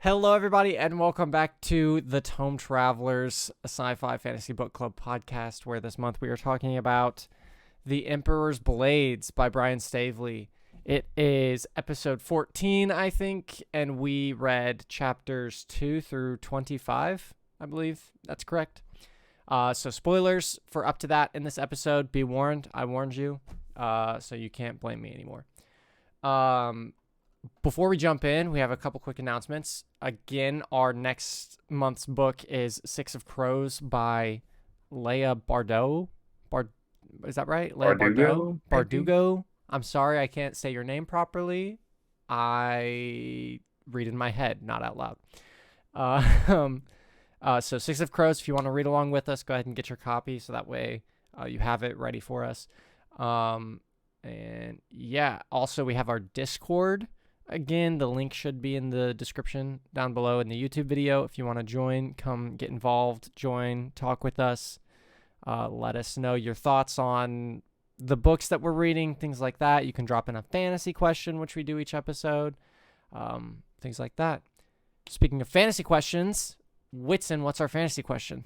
Hello, everybody, and welcome back to the Tome Travelers, a sci-fi fantasy book club podcast, where this month we are talking about The Emperor's Blades by Brian Staveley. It is episode 14, I think, and we read chapters 2 through 25, I believe. That's correct. So spoilers for up to that in this episode. Be warned. I warned you, so you can't blame me anymore. Before we jump in, we have a couple quick announcements. Again, our next month's book is Six of Crows by Leia Bardot. Is that right? Leia Bardugo? Bardugo. I'm sorry, I can't say your name properly. I read in my head, not out loud. So Six of Crows, if you want to read along with us, go ahead and get your copy so that way you have it ready for us. And yeah, also we have our Discord. Again, the link should be in the description down below in the YouTube video. If you want to join, come get involved, join, talk with us. Let us know your thoughts on the books that we're reading, things like that. You can drop in a fantasy question, which we do each episode, things like that. Speaking of fantasy questions, Whitson, what's our fantasy question?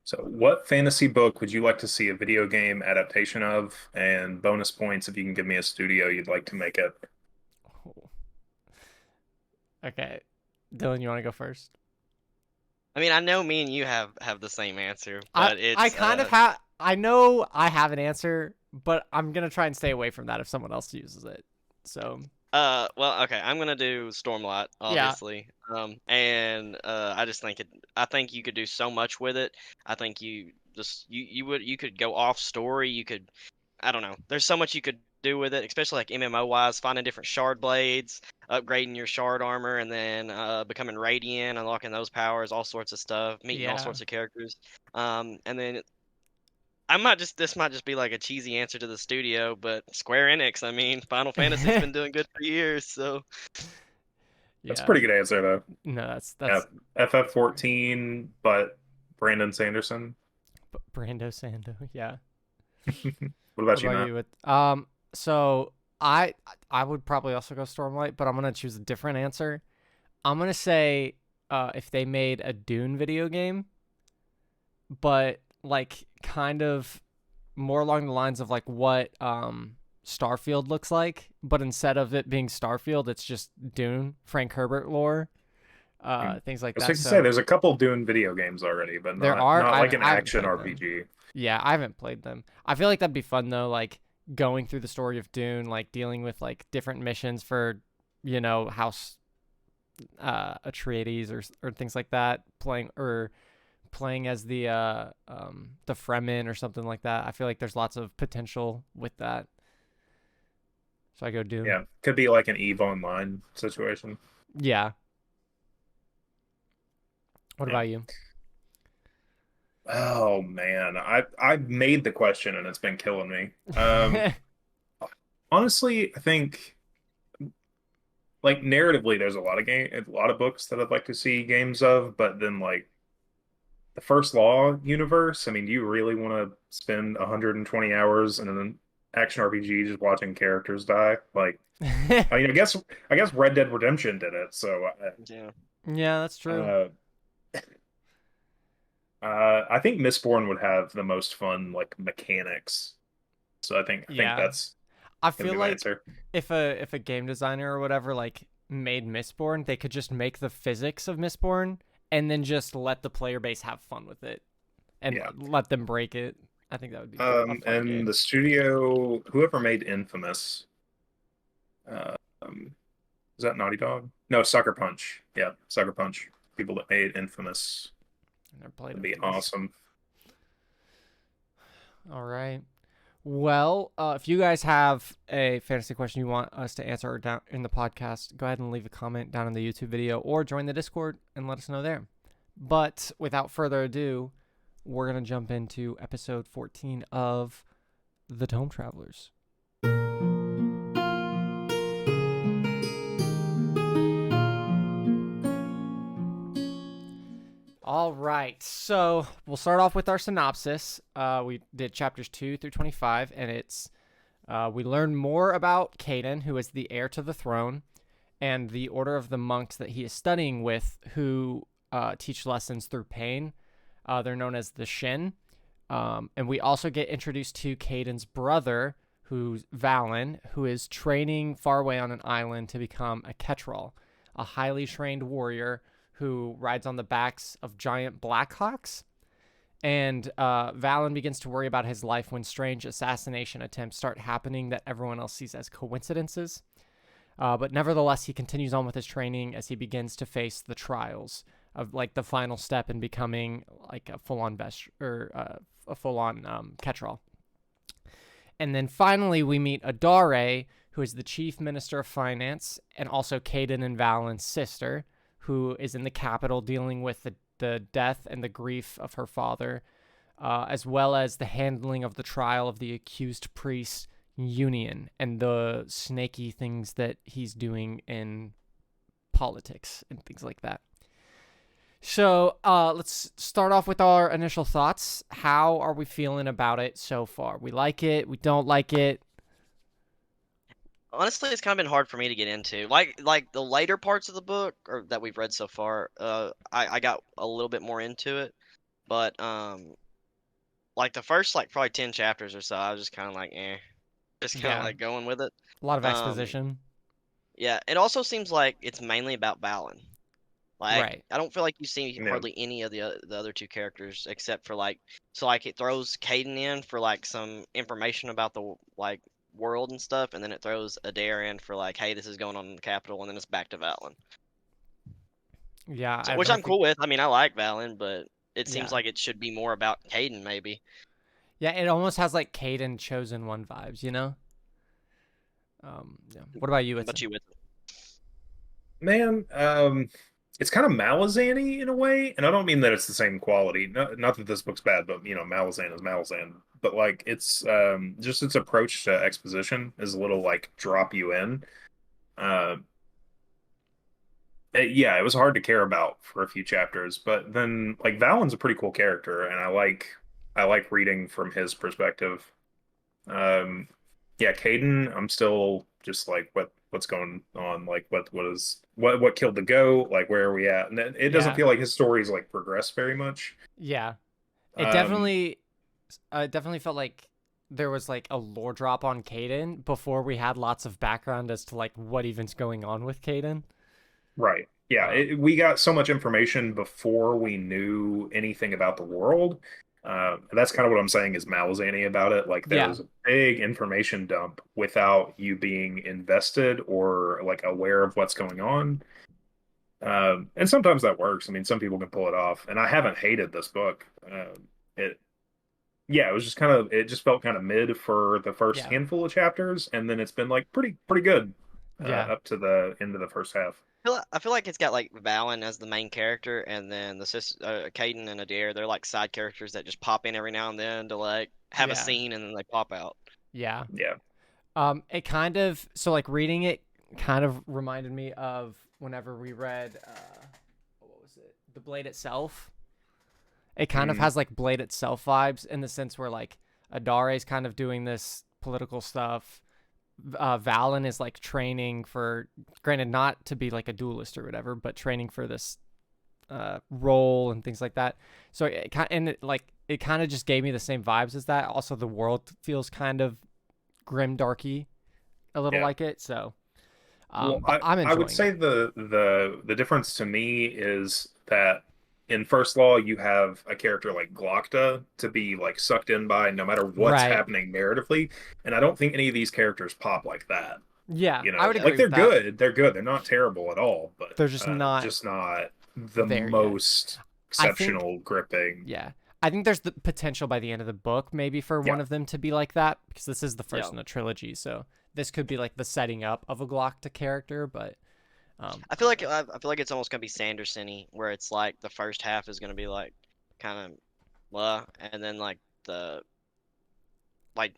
So, what fantasy book would you like to see a video game adaptation of? And bonus points if you can give me a studio you'd like to make it. Okay. Dylan, you want to go first? I mean, I know me and you have the same answer, but I kind of have. I know I have an answer, but I'm gonna try and stay away from that if someone else uses it. So. Well, okay, I'm gonna do Stormlight, obviously. Yeah. I just think I think you could do so much with it. I think you could go off story. You could, I don't know. There's so much you could do with it, especially like MMO wise, finding different shard blades, upgrading your shard armor, and then becoming radiant, unlocking those powers, all sorts of stuff, meeting all sorts of characters. And then this might just be like a cheesy answer to the studio, but Square Enix, I mean, Final Fantasy's been doing good for years, so That's a pretty good answer though. No, that's FF14, but Brandon Sanderson. Brando Sando, yeah. What about you, Matt? So I would probably also go Stormlight, but I'm gonna choose a different answer. I'm gonna say if they made a Dune video game, but like kind of more along the lines of like what Starfield looks like, but instead of it being Starfield, it's just Dune, Frank Herbert lore, things like that. I was going to say there's a couple Dune video games already, but not like an action RPG. Yeah, I haven't played them. I feel like that'd be fun though, like going through the story of Dune, like dealing with like different missions for, House Atreides or things like that, playing as the Fremen or something like that. I feel like there's lots of potential with that. So I go Dune. Yeah, could be like an EVE Online situation. Yeah. What about you? Oh man, I made the question and it's been killing me. Honestly, I think like narratively, there's a lot of books that I'd like to see games of, but then like the First Law universe, I mean, do you really want to spend 120 hours in an action RPG just watching characters die? Like, I mean, I guess Red Dead Redemption did it, so yeah, that's true. I think Mistborn would have the most fun like mechanics. So I think that's I feel like if a game designer or whatever like made Mistborn, they could just make the physics of Mistborn and then just let the player base have fun with it and let them break it. I think that would be a fun game. The studio, whoever made Infamous, is that Naughty Dog? No, Sucker Punch. Yeah, Sucker Punch. People that made Infamous. That'd be awesome. All right. Well, if you guys have a fantasy question you want us to answer down in the podcast, go ahead and leave a comment down in the YouTube video or join the Discord and let us know there. But without further ado, we're going to jump into episode 14 of The Tome Travelers. All right, so we'll start off with our synopsis. We did chapters 2 through 25, and it's we learn more about Caden, who is the heir to the throne, and the order of the monks that he is studying with, who teach lessons through pain. They're known as the Shin. And we also get introduced to Caden's brother, who's Valen, who is training far away on an island to become a Ketrel, a highly trained warrior who rides on the backs of giant Blackhawks. And Valen begins to worry about his life when strange assassination attempts start happening that everyone else sees as coincidences. But nevertheless, he continues on with his training as he begins to face the trials of like the final step in becoming like a full-on a full-on Ketrel. And then finally, we meet Adare, who is the chief minister of finance, and also Caden and Valen's sister, who is in the capital dealing with the death and the grief of her father, as well as the handling of the trial of the accused priest Union and the snaky things that he's doing in politics and things like that. So let's start off with our initial thoughts. How are we feeling about it so far? We like it? We don't like it? Honestly, it's kind of been hard for me to get into. Like the later parts of the book or that we've read so far, I got a little bit more into it. But like the first like probably 10 chapters or so, I was just kind of like, just kind of like going with it. A lot of exposition. Yeah, it also seems like it's mainly about Valen. Like, right. I don't feel like you see hardly any of the other two characters except for like, so like it throws Caden in for like some information about the like world and stuff, and then it throws Adair in for like, hey, this is going on in the capital, and then it's back to Valen. Yeah, so, which I'm cool with. I mean, I like Valen, but it seems Yeah. like it should be more about Caden, maybe. Yeah, it almost has like Caden Chosen One vibes, you know? Yeah. What about you? What about you with? Man, it's kind of Malazan-y in a way, and I don't mean that it's the same quality. Not that this book's bad, but you know, Malazan is Malazan. But like, it's just its approach to exposition is a little like drop you in. Yeah, it was hard to care about for a few chapters, but then like Valen's a pretty cool character, and I like reading from his perspective. Yeah, Caden, I'm still just like what's going on, like what killed the goat, like where are we at? And it doesn't feel like his story's like progressed very much. Yeah, it definitely felt like there was like a lore drop on Caden before we had lots of background as to like what even's going on with Caden. Right. Yeah, we got so much information before we knew anything about the world. That's kind of what I'm saying is Malazani about it. Like there was a big information dump without you being invested or like aware of what's going on. And sometimes that works. I mean, some people can pull it off, and I haven't hated this book. It was just it just felt kind of mid for the first handful of chapters, and then it's been like pretty good up to the end of the first half. I feel like it's got like Valen as the main character, and then the Caden and Adair, they're like side characters that just pop in every now and then to like have a scene, and then they pop out. Yeah. Yeah. It kind of, so like reading it kind of reminded me of whenever we read, what was it? The Blade Itself. It kind of has like Blade Itself vibes in the sense where like Adare is kind of doing this political stuff. Valen is like training for, granted not to be like a duelist or whatever, but training for this role and things like that. So it kind of just gave me the same vibes as that. Also, the world feels kind of grim darky, a little like it. So I'm enjoying I would say the difference to me is that in First Law you have a character like Glokta to be like sucked in by no matter what's happening narratively, and I don't think any of these characters pop like that. Yeah, you know, I would agree like they're with that. good. They're good. They're not terrible at all, but they're just not the most exceptional gripping. Yeah. I think there's the potential by the end of the book maybe for one of them to be like that, because this is the first in a trilogy, so this could be like the setting up of a Glokta character, but I feel like it's almost gonna be Sanderson-y, where it's like the first half is gonna be like kind of and then like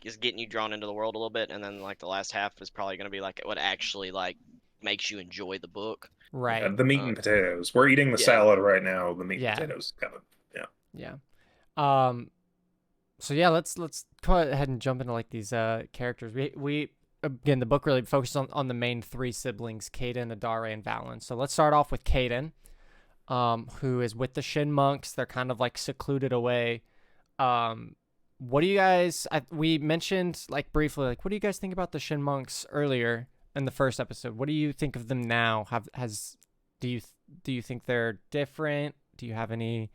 is getting you drawn into the world a little bit, and then like the last half is probably gonna be like what actually like makes you enjoy the book. Right. The meat and potatoes. We're eating the salad right now. The meat and potatoes kind of. Yeah. So yeah, let's go ahead and jump into like these characters. We again, the book really focuses on the main three siblings, Caden, Adare, and Valen. So let's start off with Caden, who is with the Shin monks. They're kind of like secluded away. What do you guys? We mentioned like briefly, like what do you guys think about the Shin monks earlier in the first episode? What do you think of them now? Do you think they're different? Do you have any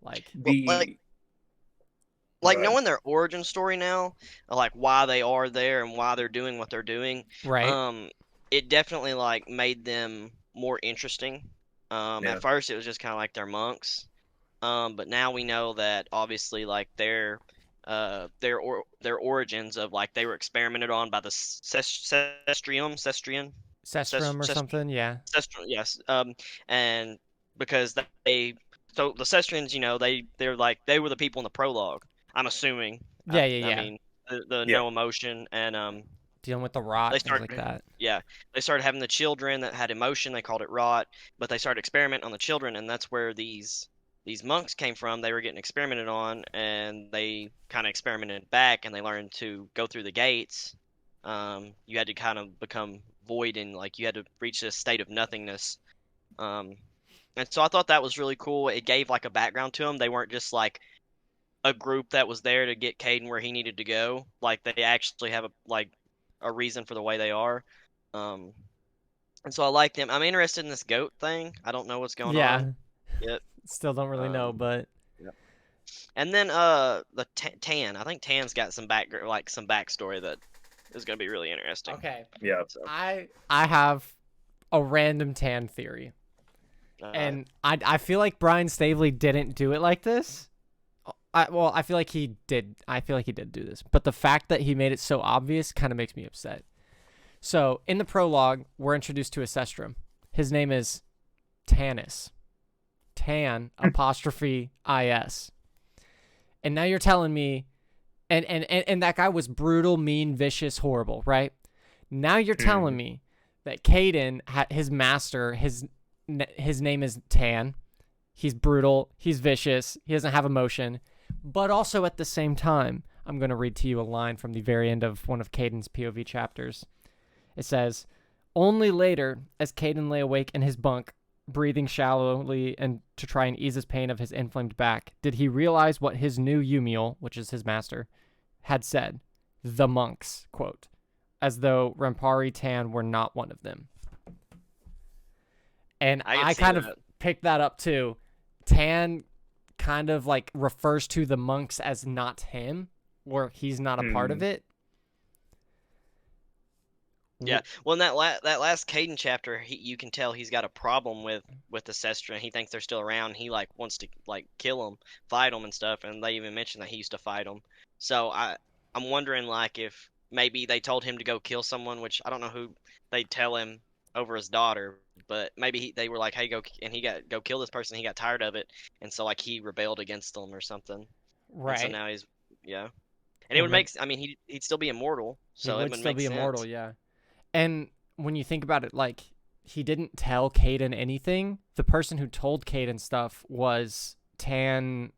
like knowing their origin story now, like why they are there and why they're doing what they're doing, right? It definitely like made them more interesting. At first it was just kind of like they're monks, but now we know that obviously like their origins of like they were experimented on by the Cestrium, Sestrum or something, yeah. Yes. And because so the Cestrians, they were the people in the prologue. I'm assuming. Yeah. I mean, the no emotion and dealing with the rot, things like that. Yeah, they started having the children that had emotion. They called it rot, but they started experimenting on the children, and that's where these monks came from. They were getting experimented on, and they kind of experimented back, and they learned to go through the gates. You had to kind of become void, and like you had to reach this state of nothingness. And so I thought that was really cool. It gave like a background to them. They weren't just like a group that was there to get Caden where he needed to go. Like they actually have a reason for the way they are. And so I like them. I'm interested in this goat thing. I don't know what's going on yet. Still don't really know, but yeah. And then the Tan. I think Tan's got some backstory that is going to be really interesting. Okay. Yeah. So. I have a random Tan theory. And I feel like Brian Staveley didn't do it like this. I feel like he did. I feel like he did do this. But the fact that he made it so obvious kind of makes me upset. So, in the prologue, we're introduced to a Sestrum. His name is Tanis. Tan apostrophe IS. And now you're telling me and that guy was brutal, mean, vicious, horrible, right? Now you're telling me that Caden, his master, his name is Tan. He's brutal, he's vicious, he doesn't have emotion. But also at the same time, I'm going to read to you a line from the very end of one of Caden's POV chapters. It says, "Only later, as Caden lay awake in his bunk, breathing shallowly and to try and ease his pain of his inflamed back, did he realize what his new Yumiel, which is his master, had said. The monks, quote, as though Rampari Tan were not one of them." And I kind of picked that up too. Tan kind of like refers to the monks as not him, or he's not a part of it. Yeah, well, in that last Caden chapter, you can tell he's got a problem with the Sestra. He thinks they're still around. He like wants to like kill them, fight them and stuff. And they even mentioned that he used to fight them. So I'm wondering like if maybe they told him to go kill someone, which I don't know who they tell him over his daughter, but maybe they were like, hey, go kill this person. He got tired of it, and so like he rebelled against them or something. Right. And so now he's and it would make. I mean, he'd still be immortal, so it would still be immortal. Yeah. And when you think about it, like, he didn't tell Caden anything. The person who told Caden stuff was Tan's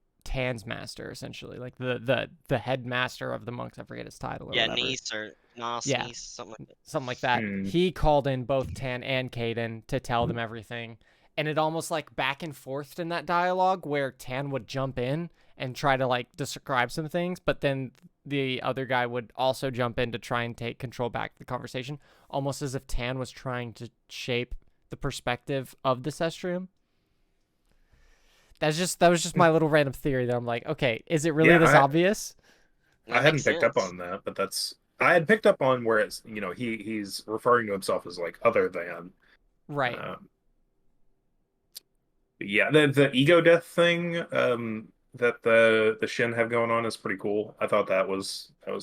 master, essentially. Like, the headmaster of the monks. I forget his title. Yeah, Niece or Nos, Niece, something like that. Something like that. He called in both Tan and Caden to tell them everything. And it almost, like, back and forth in that dialogue where Tan would jump in and try to, like, describe some things, but then the other guy would also jump in to try and take control back of the conversation, almost as if Tan was trying to shape the perspective of the Cestrium. That was just my little random theory that I'm like, okay, is it really this obvious? I hadn't picked up on that, but I had picked up on where it's, he's referring to himself as like other than. Right. Yeah, the ego death thing that the Shin have going on is pretty cool. I thought that was a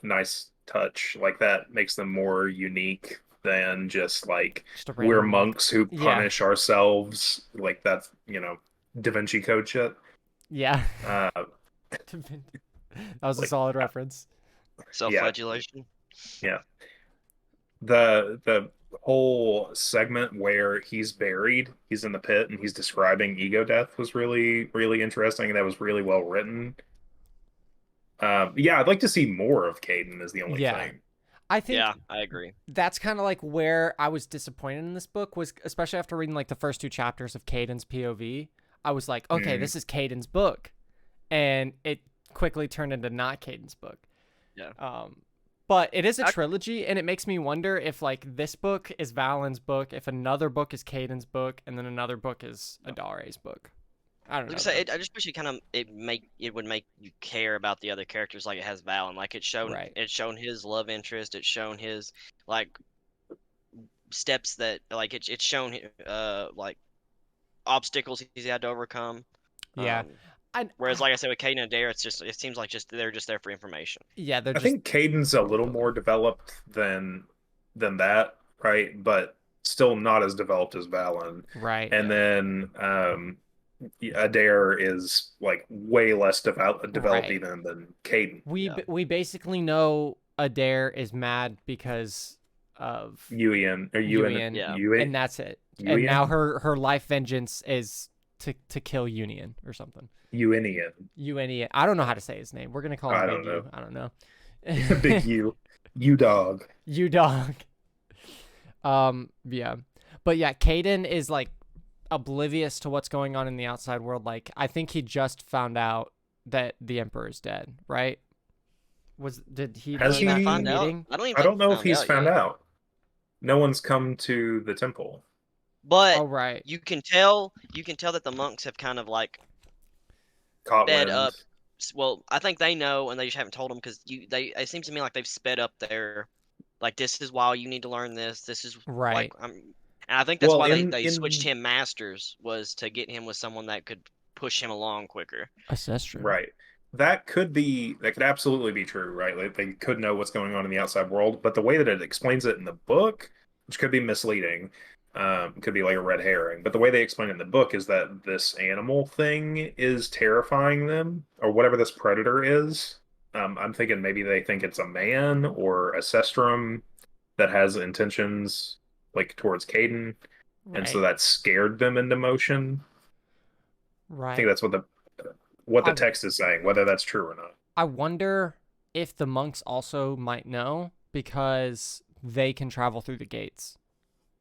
nice touch. Like that makes them more unique than just like we're monks who punish ourselves. Like that's Da Vinci Code shit. Yeah. That was a solid reference. Self-flagellation. Yeah. The whole segment where he's buried, he's in the pit, and he's describing ego death was really, really interesting, and that was really well written. I'd like to see more of Caden is the only thing. I think Yeah, I agree. that's kind of like where I was disappointed in this book, was especially after reading like the first 2 chapters of Caden's POV. I was like, okay, this is Caden's book, and it quickly turned into not Caden's book. Yeah. But it is a trilogy, and it makes me wonder if like this book is Valen's book, if another book is Caden's book, and then another book is Adare's book. I don't know. Say, I just wish it would make you care about the other characters like it has Valen. Like it's shown his love interest. It's shown his like steps that like it's shown like obstacles he's had to overcome. Yeah. Whereas, like I said, with Caden and Adair, it seems like they're just there for information. Yeah, I think Caden's a little more developed than that, right? But still not as developed as Valen. Right. And then Adair is like way less developed even than Caden. We basically know Adair is mad because of Yuan, and that's it. Yuan? And now her life vengeance is to kill Union or something. Unian. I don't know how to say his name. We're gonna call him Big U. I don't know. Big U. U-Dog. U-Dog. Yeah. But yeah, Caden is like oblivious to what's going on in the outside world. Like, I think he just found out that the Emperor is dead, right? Did he not find out? I don't know if he's found out. No one's come to the temple. But you can tell that the monks have kind of like sped up. Well, I think they know, and they just haven't told them because it seems to me like they've sped up their like, this is why you need to learn this. This is right. Like, and I think that's why they switched him masters, was to get him with someone that could push him along quicker. That's true. Right. That could absolutely be true, right? Like, they could know what's going on in the outside world, but the way that it explains it in the book, which could be misleading, could be like a red herring, but the way they explain it in the book is that this animal thing is terrifying them, or whatever this predator is. I'm thinking maybe they think it's a man or a Cestrum that has intentions like towards Caden, and so that scared them into motion. Right. I think that's what the text is saying, whether that's true or not. I wonder if the monks also might know, because they can travel through the gates.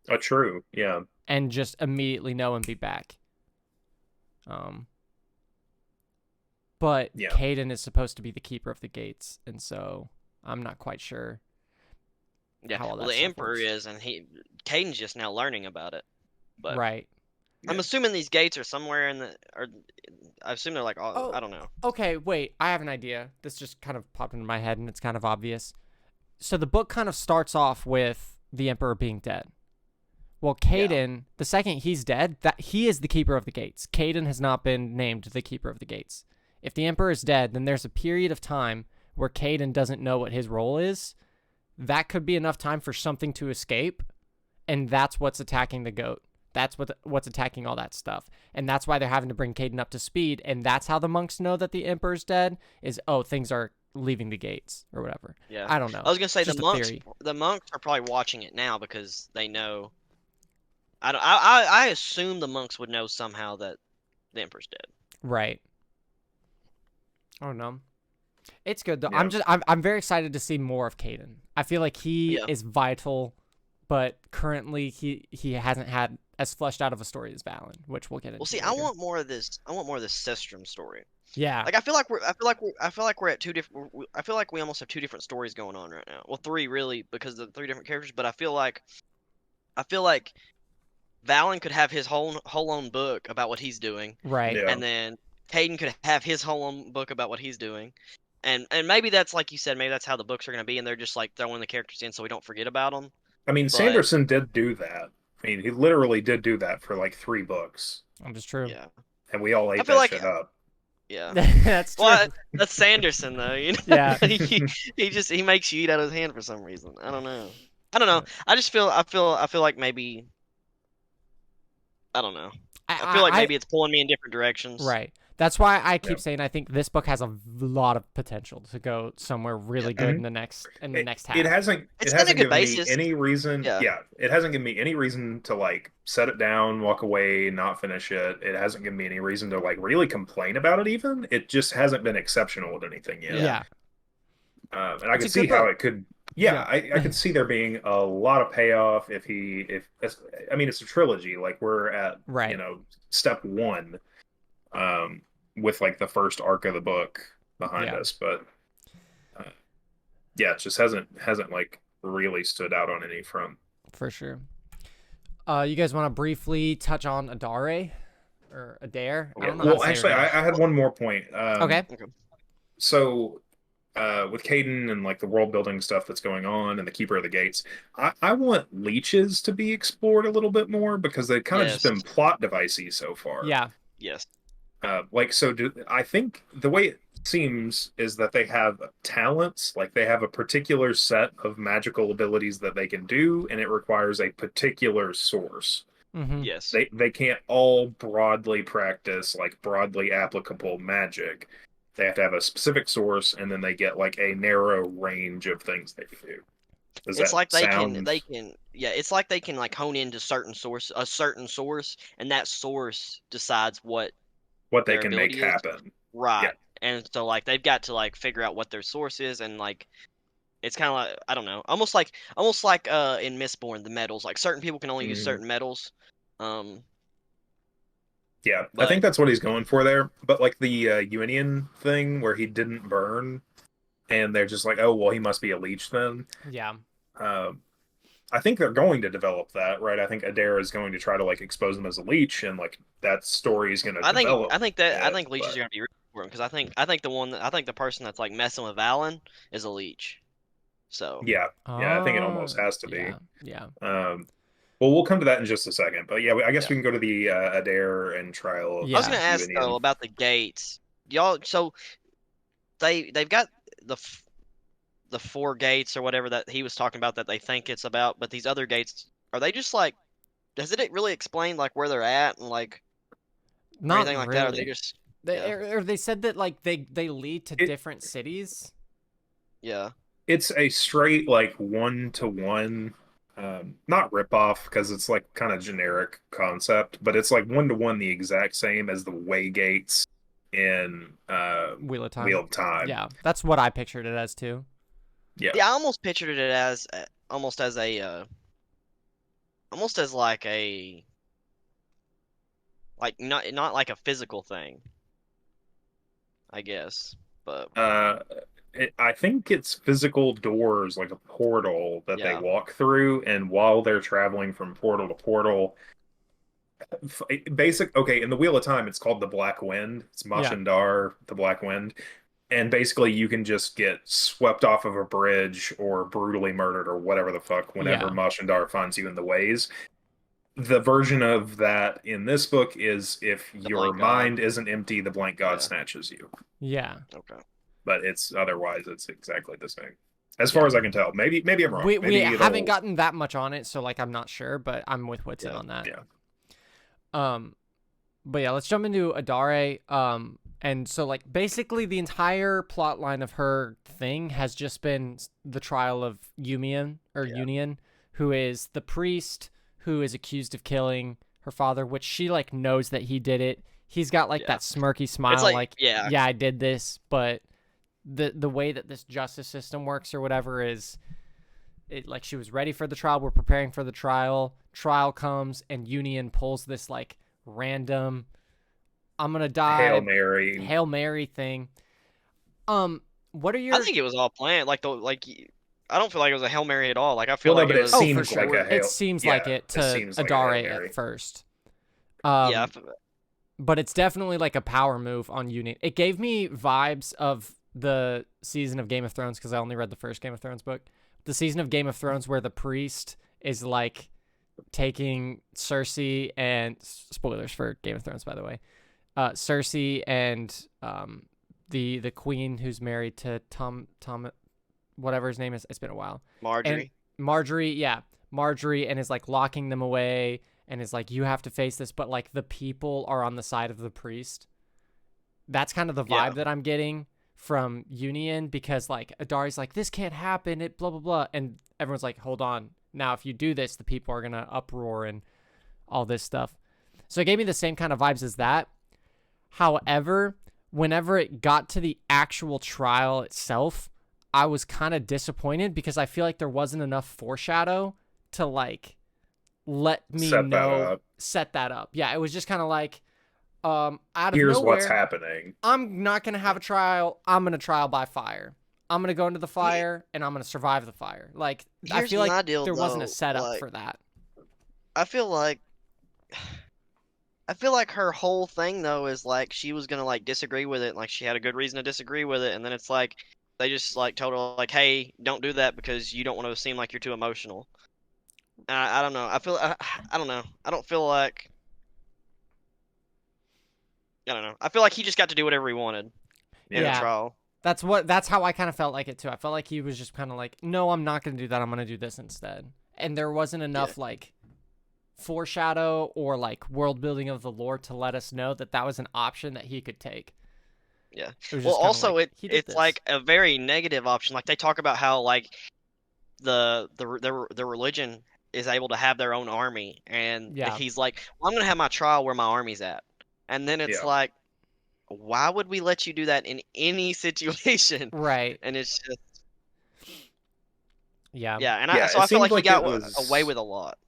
Oh, true. Yeah. And just immediately know and be back. But Caden is supposed to be the keeper of the gates, and so I'm not quite sure. Yeah, how all that the Emperor works. Is, and Caden's just now learning about it. But right. I'm assuming these gates are somewhere I assume they're like, I don't know. Okay, wait, I have an idea. This just kind of popped into my head, and it's kind of obvious. So the book kind of starts off with the Emperor being dead. Well, Caden, the second he's dead, that he is the keeper of the gates. Caden has not been named the keeper of the gates. If the Emperor is dead, then there's a period of time where Caden doesn't know what his role is. That could be enough time for something to escape, and that's what's attacking the goat. That's what's attacking all that stuff. And that's why they're having to bring Caden up to speed, and that's how the monks know that the Emperor's dead, is, things are leaving the gates, or whatever. Yeah. I don't know. I was going to say, the monks are probably watching it now because they know... I assume the monks would know somehow that the Emperor's dead. Right. Oh no, it's good though. Yeah. I'm very excited to see more of Caden. I feel like he is vital, but currently he hasn't had as fleshed out of a story as Valen, which we'll get into. Well, see, later. I want more of this Cestrum story. Yeah. Like I feel like we're at two different. I feel like we almost have two different stories going on right now. Well, three really, because of the three different characters. But I feel like Valen could have his whole own book about what he's doing, right? Yeah. And then Caden could have his whole own book about what he's doing, and maybe that's like you said, maybe that's how the books are going to be, and they're just like throwing the characters in so we don't forget about them. I mean, Sanderson did do that. I mean, he literally did do that for like 3 books. That's true. Yeah, and we all ate that shit up. Yeah, that's true. Well, that's Sanderson though. You know? Yeah, he makes you eat out of his hand for some reason. I don't know. I feel like maybe. I don't know. I feel like maybe it's pulling me in different directions. Right. That's why I keep saying I think this book has a lot of potential to go somewhere really good in the next half. It hasn't given me any reason. Yeah, it hasn't given me any reason to like set it down, walk away, not finish it. It hasn't given me any reason to like really complain about it. Even it just hasn't been exceptional at anything yet. Yeah. And I can see how it could Yeah, I could see there being a lot of payoff I mean, it's a trilogy. Like we're at, Right. step one, with like the first arc of the book behind Yeah, us. But uh, yeah, it just hasn't like really stood out on any front. for sure. You guys want to briefly touch on Adare or Adair? I Yeah. don't know how to Well, say her actually, name. I had one more point. Okay. So with Caden and like the world building stuff that's going on and the Keeper of the Gates, I want leeches to be explored a little bit more because they've kind of just Yes. been plot devicey so far. Yeah. Yes. I think the way it seems is that they have talents, like they have a particular set of magical abilities that they can do, and it requires a particular source. Mm-hmm. Yes. They can't all broadly practice like broadly applicable magic. They have to have a specific source, and then they get like a narrow range of things they can do. Does It's that like sound it's like they can like hone into a certain source, and that source decides what what they their can make ability is. happen? Right. Yeah. And so like they've got to like figure out what their source is, and like it's kind of like, I don't know, almost like in Mistborn, the metals. Like certain people can only use Mhm. certain metals. Um, Yeah, I but think that's what he's going for there. But like the Union thing where he didn't burn, and they're just like, oh well, he must be a leech then. Yeah. Um, I think they're going to develop that, right? I think Adair is going to try to like expose him as a leech, and like that story is going to develop. I think leech is But gonna be really important because I think the person that's like messing with Valen is a leech. So yeah, I think it almost has to be. Yeah. Yeah. Well, we'll come to that in just a second. But yeah, I guess Yeah. we can go to the Adair and trial of I was Yeah. gonna ask Union. though about the gates, y'all. So they've got the four gates or whatever that he was talking about that they think it's about, but these other gates, are they just like, does it really explain like where they're at and like or Not anything like that? Or they really. just They said that like they lead to It different cities. yeah. it's a straight like one-to-one, not rip-off because it's like kind of generic concept, but it's like one-to-one the exact same as the way gates in Wheel of Time. Wheel of Time. Yeah, that's what I pictured it as too. Yeah. Yeah, I almost pictured it as almost as like a like not like a physical thing, I guess. But I think it's physical doors, like a portal that they yeah. walk through, and while they're traveling from portal to portal, okay, in the Wheel of Time, it's called the Black Wind. It's Yeah. Mashandar, the Black Wind. And basically, you can just get swept off of a bridge or brutally murdered or whatever the fuck whenever Yeah. Mashandar finds you in the ways. The version of that in this book is if your Blank God. mind isn't empty, the Blank God Yeah. snatches you. Yeah. Okay. But otherwise it's exactly the same, as far as I can tell. Maybe I'm wrong. We Maybe haven't gotten that much on it, so like I'm not sure, but I'm with Whitson on that. Yeah. But yeah, let's jump into Adare. And so like basically the entire plot line of her thing has just been the trial of Union, who is the priest who is accused of killing her father, which she like knows that he did it. He's got like that smirky smile, like yeah, I did this, but the way that this justice system works or whatever is it like she was ready for the trial, we're preparing for the trial comes and Union pulls this like random I'm gonna die Hail Mary thing. What are your I think it was all planned. I don't feel like it was a Hail Mary at all. Like I feel like but it was seems for sure. like a Hail. It seems like it to seems like Adare a Hail Mary. at first. yeah. But it's definitely like a power move on Union. It gave me vibes of the season of Game of Thrones because I only read the first Game of Thrones book. The season of Game of Thrones where the priest is like taking Cersei and spoilers for Game of Thrones, by the way. Cersei and the queen who's married to Tom whatever his name is. It's been a while. Marjorie, and is like locking them away and is like, you have to face this, but like the people are on the side of the priest. That's kind of the vibe that I'm getting from Union because like Adare's like, this can't happen, it blah blah blah, and everyone's like, hold on, now if you do this, the people are gonna uproar and all this stuff. So it gave me the same kind of vibes as that. However, whenever it got to the actual trial itself, I was kind of disappointed because I feel like there wasn't enough foreshadow to like let me set that up. Yeah, it was just kind of like out of here's nowhere, what's happening. I'm not going to have a trial. I'm going to trial by fire. I'm going to go into the fire and I'm going to survive the fire. Like, I feel like there wasn't a setup for that. I feel like her whole thing though is like she was gonna like disagree with it, like she had a good reason to disagree with it, and then it's like they just like told her like, hey, don't do that because you don't want to seem like you're too emotional. I don't know. I don't know. I don't feel like. I don't know. I feel like he just got to do whatever he wanted in the trial. That's how I kind of felt like it too. I felt like he was just kind of like, no, I'm not going to do that. I'm going to do this instead. And there wasn't enough like foreshadow or like world building of the lore to let us know that that was an option that he could take. Yeah. Well, also like, it's like a very negative option. Like they talk about how like the religion is able to have their own army, and he's like, well, I'm going to have my trial where my army's at. And then it's like, why would we let you do that in any situation? Right. And it's just yeah. And so I feel like he got away with a lot.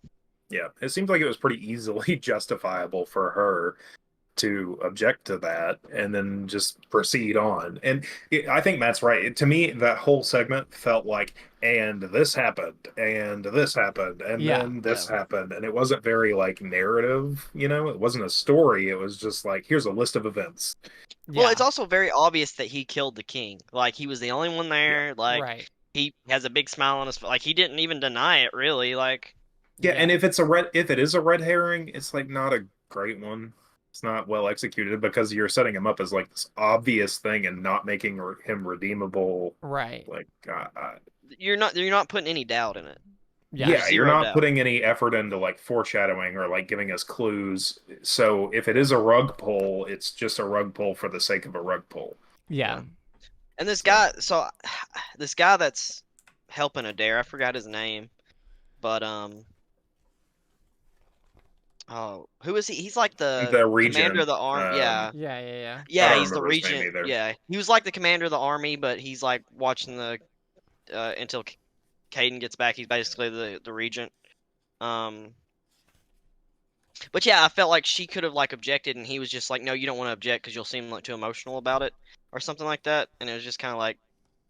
Yeah, it seems like it was pretty easily justifiable for her to object to that and then just proceed on. And I think Matt's right. To me, that whole segment felt like, and this happened, and this happened, and then this happened. And it wasn't very like narrative, it wasn't a story. It was just like, here's a list of events. Well, it's also very obvious that he killed the king. Like he was the only one there. Like he has a big smile on his face. Like he didn't even deny it really. Like and if it is a red herring, it's like not a great one. It's not well executed because you're setting him up as like this obvious thing and not making him redeemable. Right. Like you're not putting any doubt in it. Yeah, you're not putting any effort into like foreshadowing or like giving us clues. So if it is a rug pull, it's just a rug pull for the sake of a rug pull. Yeah. And this guy that's helping Adair, I forgot his name, but oh, who is he? He's like the commander of the army. Yeah, he's the regent. Yeah, he was like the commander of the army, but he's like watching the until Caden gets back. He's basically the regent. But yeah, I felt like she could have like objected, and he was just like, "No, you don't want to object because you'll seem like too emotional about it, or something like that." And it was just kind of like,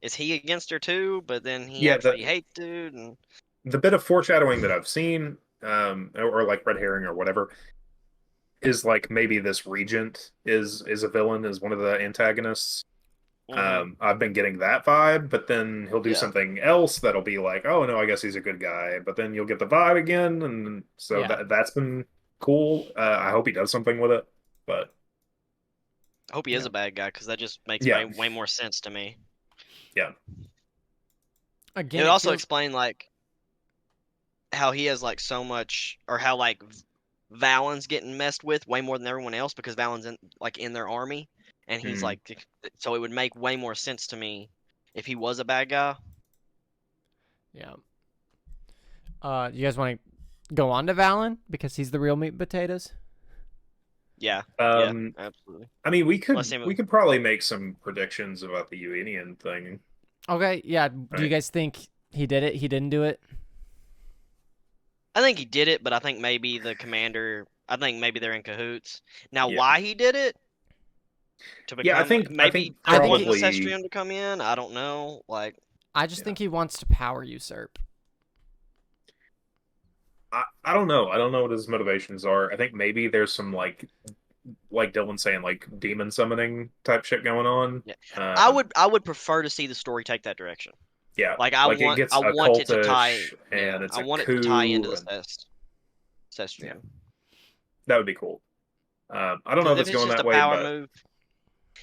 is he against her too? But then he actually hates dude. And the bit of foreshadowing that I've seen, or like red herring or whatever, is like maybe this regent is a villain, is one of the antagonists. I've been getting that vibe, but then he'll do something else that'll be like, oh no, I guess he's a good guy. But then you'll get the vibe again, and so that's been cool. I hope he does something with it, but I hope he is a bad guy because that just makes way more sense to me. Yeah. Again, it also explained like how he has like so much, or how like Valen's getting messed with way more than everyone else because Valen's in their army. And he's like, so it would make way more sense to me if he was a bad guy. Yeah. You guys want to go on to Valen because he's the real meat and potatoes? Yeah. Absolutely. I mean, we could probably make some predictions about the Uenian thing. Okay. Yeah. Do you guys think he did it? He didn't do it? I think he did it, but I think maybe the commander. I think maybe they're in cahoots. Now, why he did it? To become, I think maybe I want the Cestrium to come in. I don't know. Like, I just think he wants to power usurp. I don't know. I don't know what his motivations are. I think maybe there's some like Dylan's saying, like demon summoning type shit going on. Yeah. I would prefer to see the story take that direction. Yeah, like I want it to tie, and it's I want it to tie into the Cestrium. Yeah. That would be cool. I don't know if it's going that way, but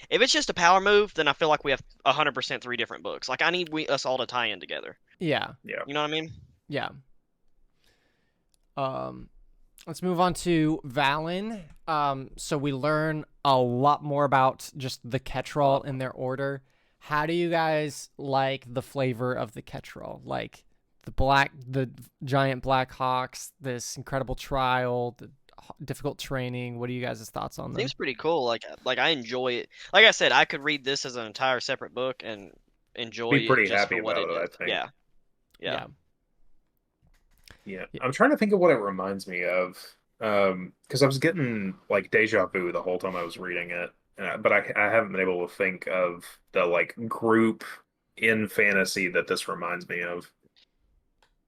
if it's just a power move, then I feel like we have 100% 3 different books. Like I need us all to tie in together. Yeah. You know what I mean? Yeah. Let's move on to Valen. So we learn a lot more about just the Ketrol in their order. How do you guys like the flavor of the Ketrol? Like the giant black hawks, this incredible trial, the difficult training. What are you guys' thoughts on that? Seems pretty cool. Like I enjoy it. Like I said, I could read this as an entire separate book and enjoy Be it pretty just happy for what about it it, I is. think. Yeah, yeah. Yeah. Yeah, Yeah. I'm trying to think of what it reminds me of. Because I was getting like deja vu the whole time I was reading it, but I haven't been able to think of the like group in fantasy that this reminds me of.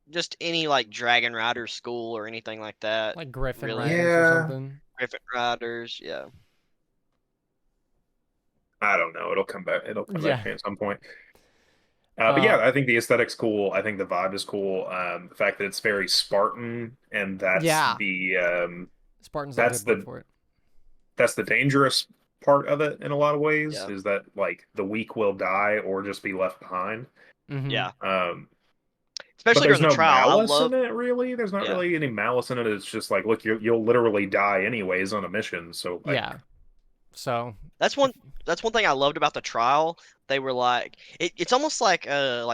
Just any like Dragon Rider school or anything like that. Like Griffin Really, Riders or Yeah, something. Griffin Riders. Yeah, I don't know. It'll come back. It'll come back Yeah. to me at some point. But yeah, Um, I think the aesthetic's cool. I think the vibe is cool. The fact that it's very Spartan, and yeah. Spartan's a that's good word the for it. that's the dangerous part of it in a lot of ways. yeah, Is that like the weak will die or just be left behind. Mm-hmm. yeah. Um, but Especially there's during the no trial, I malice love. in it, really. There's not Yeah, really any malice in it. It's just like, look, you'll literally die anyways on a mission. So like, Yeah. So that's if one. That's one thing I loved about the trial. They were like, it's almost like I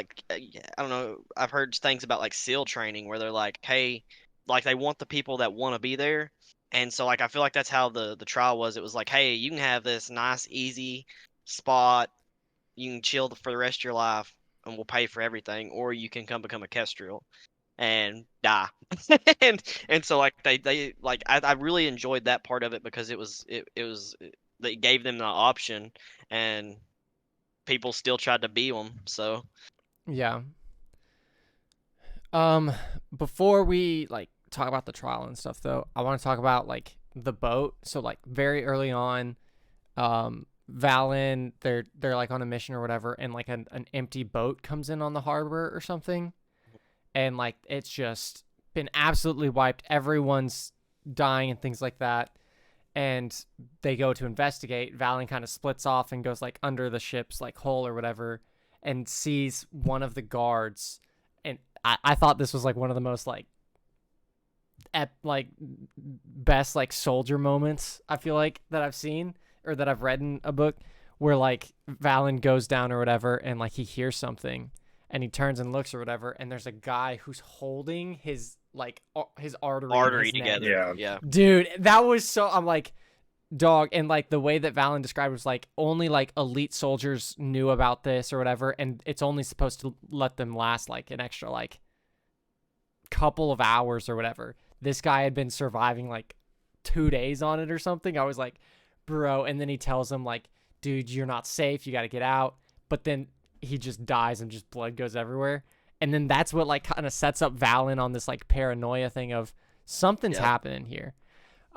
don't know. I've heard things about like SEAL training where they're like, hey, like they want the people that want to be there, and so like I feel like that's how the trial was. It was like, hey, you can have this nice, easy spot. You can chill for the rest of your life, and we'll pay for everything, or you can come become a kestrel and die. and so like they like I really enjoyed that part of it because they gave them the option and people still tried to be them. So yeah. Um, before we like talk about the trial and stuff, though, I want to talk about like the boat. So like very early on, Valen, they're like on a mission or whatever, and like an empty boat comes in on the harbor or something, and like it's just been absolutely wiped. Everyone's dying and things like that. And they go to investigate. Valen kind of splits off and goes like under the ship's like hull or whatever, and sees one of the guards. And I thought this was like one of the most like like best like soldier moments I feel like that I've seen or that I've read in a book, where like Valen goes down or whatever, and like he hears something, and he turns and looks or whatever, and there's a guy who's holding his like his artery in artery his neck. together. yeah, Yeah. Dude, that was so. I'm like, dog, and like the way that Valen described it was like only like elite soldiers knew about this or whatever, and it's only supposed to let them last like an extra like couple of hours or whatever. This guy had been surviving like 2 days on it or something. I was like, bro, and then he tells him like, dude, you're not safe. You got to get out. But then he just dies and just blood goes everywhere. And then that's what like kind of sets up Valen on this like paranoia thing of something's Yep. happening here.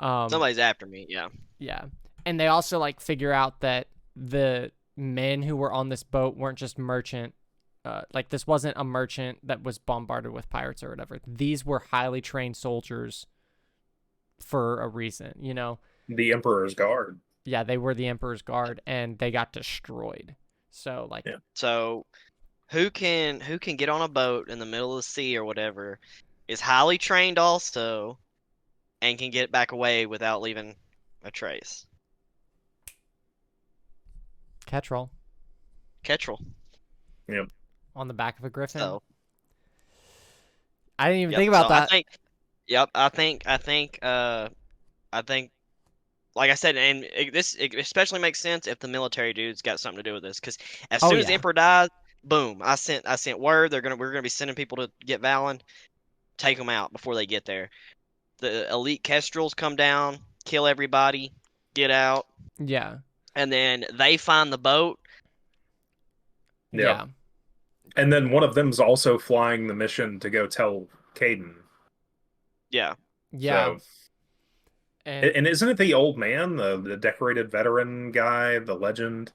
Somebody's after me. Yeah. Yeah. And they also like figure out that the men who were on this boat weren't just merchant. Like this wasn't a merchant that was bombarded with pirates or whatever. These were highly trained soldiers for a reason, you know? the Emperor's Guard. Yeah, they were the Emperor's Guard and they got destroyed. So like, Yeah. So who can get on a boat in the middle of the sea or whatever is highly trained also and can get back away without leaving a trace. Ketrel Ketrel. Yep. on the back of a griffin. So I didn't even yep. think about So I that. think yep. I think like I said, and it especially makes sense if the military dudes got something to do with this, because as Oh soon as the yeah. Emperor dies, boom, I sent word we're gonna be sending people to get Valen, take them out before they get there. The elite Kestrels come down, kill everybody, get out, Yeah. and then they find the boat. Yep. Yeah. And then one of them's also flying the mission to go tell Caden. Yeah, Yeah. So, And and isn't it the old man, the decorated veteran guy, the legend?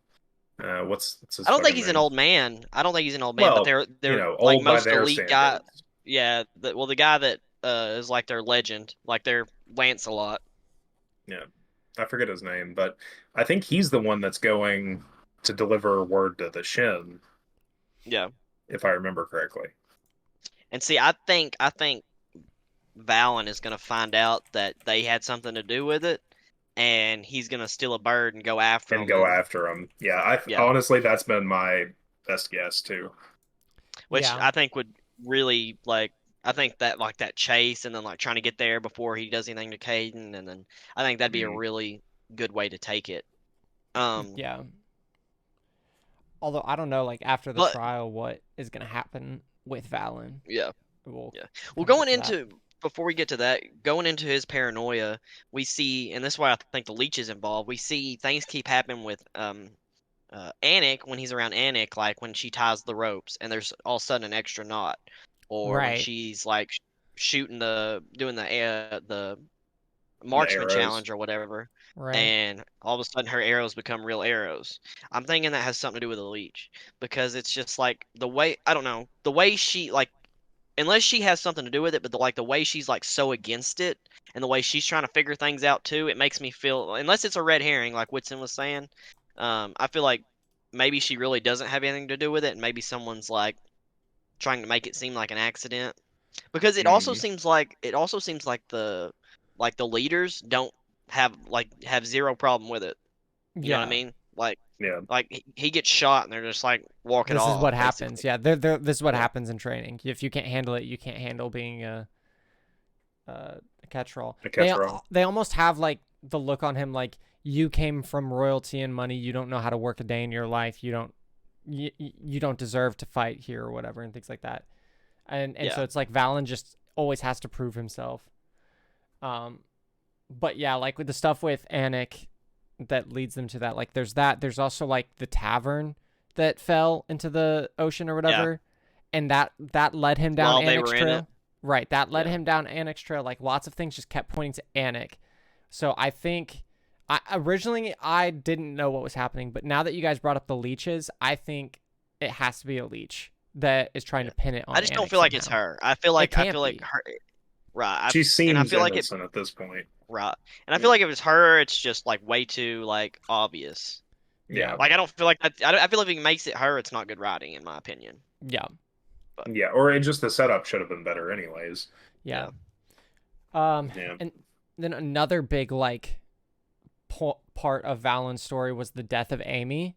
What's his I don't think fucking he's an name? old man. I don't think he's an old man, but Well, they're like old by most their elite guy. standards. Yeah, the guy that is like their legend, like their Lancelot. Yeah, I forget his name, but I think he's the one that's going to deliver word to the Shin, Yeah. if I remember correctly, And see, I think Valen is gonna find out that they had something to do with it, and he's gonna steal a bird and go after and them. go And after him. Yeah, I yeah, honestly that's been my best guess too. which yeah. I think would really like. I think that like that chase and then like trying to get there before he does anything to Caden, and then I think that'd be a Mm. really good way to take it. Yeah. Although I don't know, like after the But trial, what is gonna happen with Valen. yeah, We'll yeah. Well, kind of get going to that. into before we get to that, going into his paranoia, we see, and that's why I think the leech is involved. We see things keep happening with Anik when he's around Anik, like when she ties the ropes and there's all of a sudden an extra knot, or when Right. she's like shooting doing the The marksman arrows. challenge or whatever, Right. and all of a sudden her arrows become real arrows. I'm thinking that has something to do with the leech because it's just like the way I don't know the way she like unless she has something to do with it, but the way she's like so against it and the way she's trying to figure things out too, it makes me feel unless it's a red herring like Whitson was saying, I feel like maybe she really doesn't have anything to do with it, and maybe someone's like trying to make it seem like an accident because Mm, it also seems like the leaders don't have zero problem with it. You know what I Yeah. mean? Like yeah. he gets shot and they're just like walk it This is what off happens. basically. Yeah. This is what Yeah. happens in training. If you can't handle it, you can't handle being a catch-all. A catch-all. They almost have like the look on him like you came from royalty and money. You don't know how to work a day in your life. You don't deserve to fight here or whatever and things like that. And Yeah. so it's like Valen just always has to prove himself. But yeah, like with the stuff with Anik that leads them to that, like there's that. There's also like the tavern that fell into the ocean or Yeah. whatever, and that led him down While they Anik's were in it. trail. Right, that led Yeah. him down Anik's trail. Like lots of things just kept pointing to Anik. So I think I originally I didn't know what was happening, but now that you guys brought up the leeches, I think it has to be a leech that is trying Yeah. to pin it I on just don't Anik feel like it's somehow. her. It I can't feel like be. her right. She And I seems feel like it innocent at this point. right. And I feel like if it's her, it's just like way too like obvious. Yeah. Yeah. Like I don't feel like I feel like if it makes it her, it's not good writing in my opinion. Yeah. But Yeah. Or it just the setup should have been better anyways. Yeah. yeah. Yeah. And then another big like part of Valen's story was the death of Amy,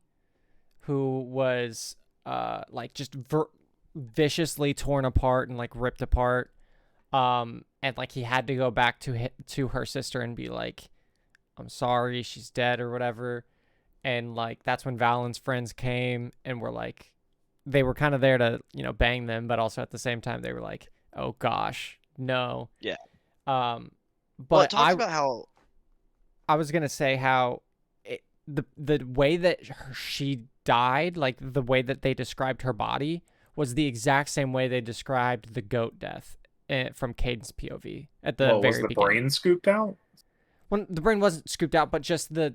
who was like just viciously torn apart and like ripped apart. And like he had to go back to her sister and be like, "I'm sorry, she's dead" or whatever. And like that's when Valen's friends came and were like, they were kind of there to bang them, but also at the same time they were like, "Oh gosh, no." Yeah. Um, Well, it but talks about how I was gonna say how the way that she died, like the way that they described her body, was the exact same way they described the goat death from Caden's POV at the Well, was very the beginning. brain scooped out? When the brain wasn't scooped out, but just the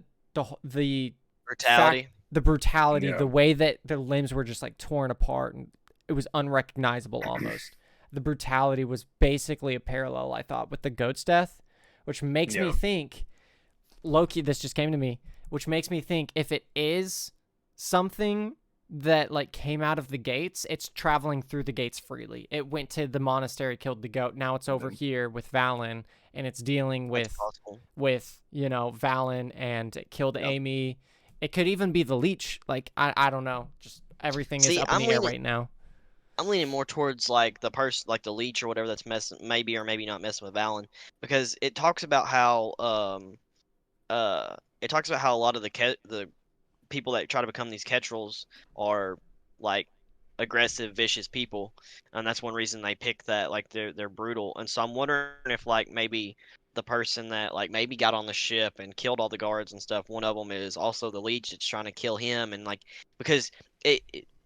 brutality. the brutality, Yeah. the way that their limbs were just like torn apart, and it was unrecognizable almost. The brutality was basically a parallel, I thought, with the goat's death, which makes me Yeah. think, Loki, this just came to me, which makes me think if it is something that like came out of the gates, it's traveling through the gates freely. It went to the monastery, killed the goat. Now it's over here with Valen, and it's dealing That's possible. with Valen, and it killed Yep. Amy. It could even be the leech. Like I don't know. Just everything is See, up in the air right now. I'm leaning more towards like the person, like the leech or whatever that's messing, maybe or maybe not messing with Valen, because it talks about how it talks about how a lot of the people that try to become these Ketrels are like aggressive, vicious people, and that's one reason they pick that. Like they're brutal, and so I'm wondering if like maybe the person that like maybe got on the ship and killed all the guards and stuff, one of them is also the leech that's trying to kill him, and like because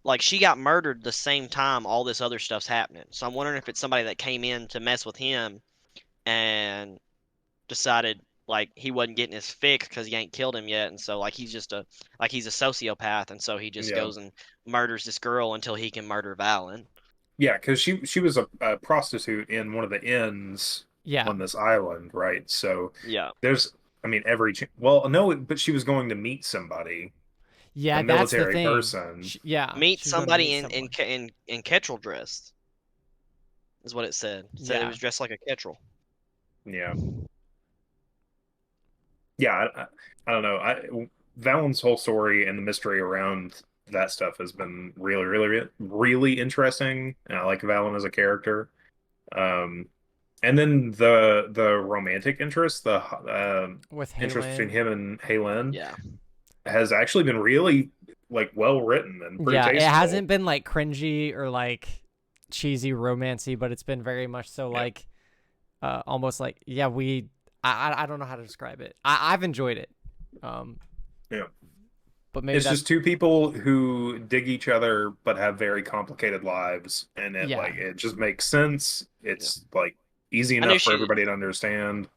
like she got murdered the same time all this other stuff's happening. So I'm wondering if it's somebody that came in to mess with him and decided like he wasn't getting his fix because he ain't killed him yet, and so like he's a sociopath, and so he just Yeah. goes and murders this girl until he can murder Valen. Yeah, because she was a prostitute in one of the inns Yeah. on this island, right? So Yeah, there's, I mean, well, no, but she was going to meet somebody, Yeah, a that's the military thing. person. Yeah, meet she was going to somebody meet in someone. in Ketrel dress is what it said. It said he Yeah. was dressed like a Ketrel. Yeah, yeah. I don't know. Valen's whole story and the mystery around that stuff has been really, really, really interesting, and I like Valen as a character. Um, and then the romantic interest, the With interest between Halen. him and Halen Yeah, has actually been really like well written and pretty Yeah, it tasteful. hasn't been like cringy or like cheesy romancy, but it's been very much so like almost like I don't know how to describe it. I've enjoyed it. Yeah. But maybe It's that's just two people who dig each other but have very complicated lives, and it just makes sense. It's like easy I knew enough for she everybody to understand.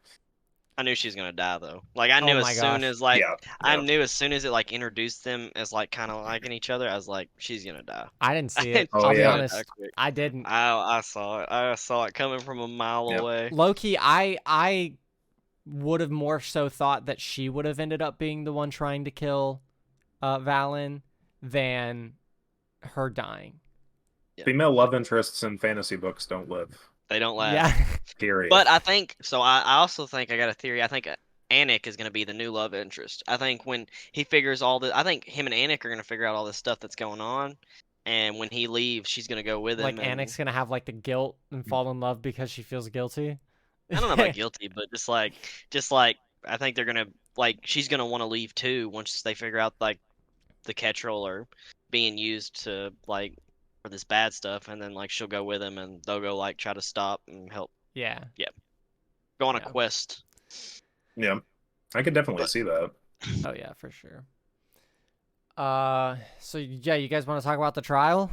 I knew she was gonna die though. Like I Oh knew as my soon gosh. as like Yeah, I yeah. knew as soon as it like introduced them as like kind of liking each other, I was like, she's gonna die. I didn't see it. Oh I'll be yeah. Gonna die honest. quick. I didn't. I saw it. I saw it coming from a mile Yeah. away. Low-key, I would have more so thought that she would have ended up being the one trying to kill Valen than her dying. Yeah. Female love interests in fantasy books don't live. They don't last. Yeah. Period. But I think so. I also think I got a theory. I think Anik is going to be the new love interest. I think when he figures all the, I think him and Anik are going to figure out all this stuff that's going on, and when he leaves, she's going to go with him. Like and, Anik's gonna have like the guilt and fall in love because she feels guilty. I don't know about guilty, but just like I think they're gonna like she's gonna want to leave too once they figure out like the Ketrel are being used to like for this bad stuff, and then like she'll go with him and they'll go like try to stop and help Yeah. go on a Yeah. quest. Yeah, I could definitely But- see that. Oh yeah, for sure. So yeah, you guys want to talk about the trial?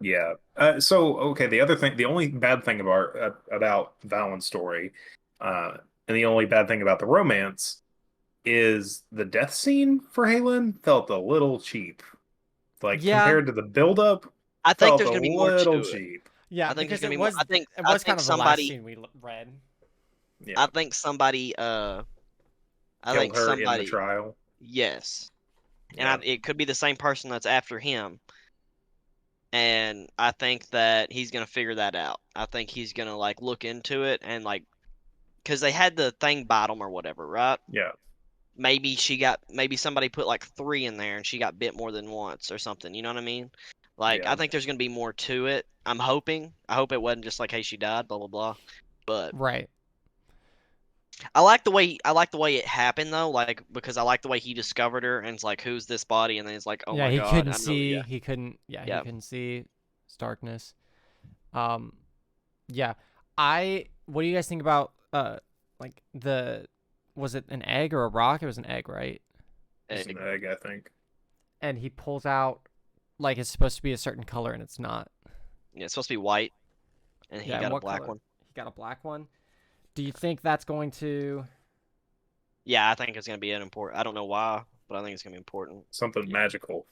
Yeah. So okay, the only bad thing about Valen's story, and the only bad thing about the romance is the death scene for Halen felt a little cheap. Like Yeah. compared to the build-up, I think felt there's a gonna be more little to it. cheap. Yeah, I think because there's gonna it be more. was I think it was kind of the last somebody. scene we read. Yeah. I think somebody. I Killed think her in the somebody. trial. Yes, Yeah. and it could be the same person that's after him. And I think that he's gonna figure that out. I think he's gonna like look into it and like, cause they had the thing bottom or whatever, right? Yeah. Maybe somebody put like 3 in there and she got bit more than once or something. You know what I mean? Like Yeah. I think there's gonna be more to it. I'm hoping. I hope it wasn't just like, hey, she died, blah blah blah. But Right. I like the way it happened though, like because I like the way he discovered her and it's like, who's this body? And then he's like, oh Yeah, my he god, couldn't I know, see. yeah. He couldn't. Yeah, Yeah. he couldn't see. It's darkness. Yeah. What do you guys think about like was it an egg or a rock? It was an egg, right? It's an egg, I think. And he pulls out like it's supposed to be a certain color and it's not. Yeah, it's supposed to be white, and he Yeah, got a what black color? one. He got a black one. Do you think that's going to? Yeah, I think it's gonna be an important. I don't know why, but I think it's gonna be important. Something magical.